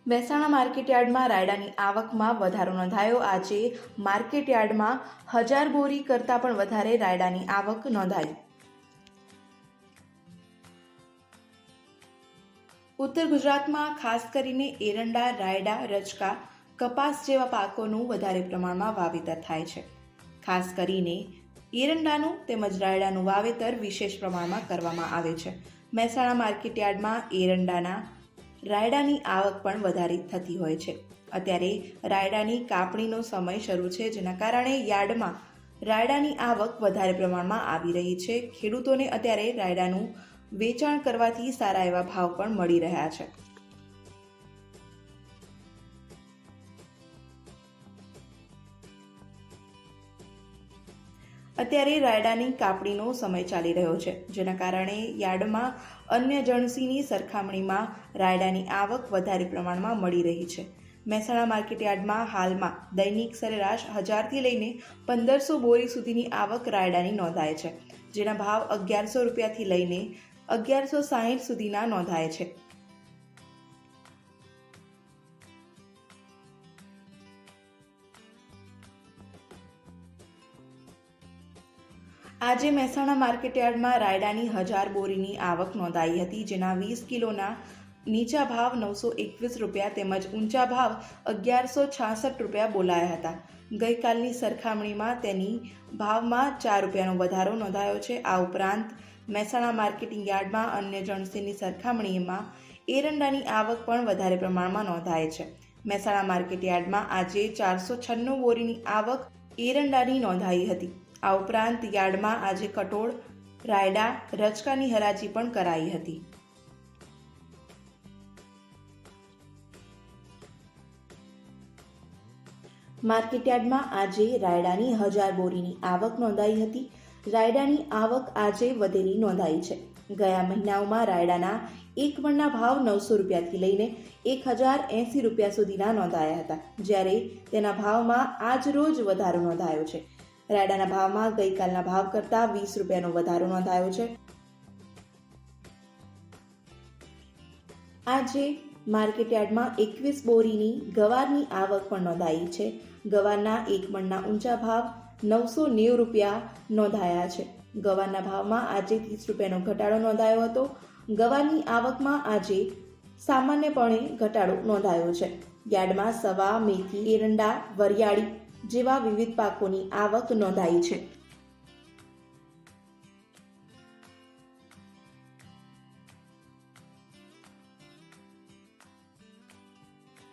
મહેસાણા માર્કેટયાર્ડમાં રાયડાની આવકમાં વધારો નોંધાયો। આજે માર્કેટયાર્ડમાં 1000 બોરી કરતાં પણ વધારે રાયડાની આવક નોંધાઈ। ઉત્તર ગુજરાતમાં ખાસ કરીને એરંડા, રાયડા, રચકા, કપાસ જેવા પાકોનું વધારે પ્રમાણમાં વાવેતર થાય છે। ખાસ કરીને એરંડાનું તેમજ રાયડાનું વાવેતર વિશેષ પ્રમાણમાં કરવામાં આવે છે। મહેસાણા માર્કેટયાર્ડમાં એરંડાના રાયડાની આવક પણ વધારે થતી હોય છે। અત્યારે રાયડાની કાપણીનો સમય શરૂ છે, જેના કારણે યાર્ડમાં રાયડાની આવક વધારે પ્રમાણમાં આવી રહી છે। ખેડૂતોને અત્યારે રાયડાનું વેચાણ કરવાથી સારા એવા ભાવ પણ મળી રહ્યા છે। અત્યારે રાયડાની કાપણીનો સમય ચાલી રહ્યો છે, જેના કારણે યાર્ડમાં અન્ય જણસીની સરખામણીમાં રાયડાની આવક વધારે પ્રમાણમાં મળી રહી છે। મહેસાણા માર્કેટયાર્ડમાં હાલમાં દૈનિક સરેરાશ 1000થી લઈને 1500 બોરી સુધીની આવક રાયડાની નોંધાય છે, જેના ભાવ 1100 રૂપિયાથી લઈને 1160 સુધીના નોંધાય છે। આજે મહેસાણા માર્કેટયાર્ડમાં રાયડાની 1000 બોરીની આવક નોંધાઈ હતી, જેના 20 કિલોના નીચા ભાવ 921 રૂપિયા તેમજ ઊંચા ભાવ 1166 રૂપિયા બોલાયા હતા। ગઈકાલની સરખામણીમાં તેની ભાવમાં 4 રૂપિયાનો વધારો નોંધાયો છે। આ ઉપરાંત મહેસાણા માર્કેટિંગ યાર્ડમાં અન્ય જણસીની સરખામણીમાં એરંડાની આવક પણ વધારે પ્રમાણમાં નોંધાય છે। મહેસાણા માર્કેટયાર્ડમાં આજે 496 બોરીની આવક એરંડાની નોંધાઈ હતી। આ ઉપરાંત યાર્ડમાં આજે કઠોળ, રાયડા, રચકાની હરાજી પણ કરાઈ હતી। માર્કેટયાર્ડમાં આજે રાયડાની 1000 બોરીની આવક નોંધાઈ હતી। રાયડાની આવક આજે વધેલી નોંધાઈ છે। ગયા મહિનાઓમાં રાયડાના એક મણના ભાવ 900 રૂપિયાથી લઈને 1080 રૂપિયા સુધીના નોંધાયા હતા, જ્યારે તેના ભાવમાં આજ રોજ વધારો નોંધાયો છે। રાયડાના ભાવમાં ગઈકાલના ભાવ કરતાં 20 રૂપિયાનો વધારો નોંધાયો છે। આજે માર્કેટયાર્ડમાં 21 બોરીની ગવારની આવક પણ નોંધાઈ છે। ગવારના એક મણના ઊંચા ભાવ 990 રૂપિયા નોંધાયા છે। ગવારના ભાવમાં આજે 30 રૂપિયાનો ઘટાડો નોંધાયો હતો। ગવારની આવકમાં આજે સામાન્યપણે ઘટાડો નોંધાયો છે। યાર્ડમાં સવા, મેથી, એરંડા, વરિયાળી જેવા વિવિધ પાકોની આવક નોંધાઈ છે।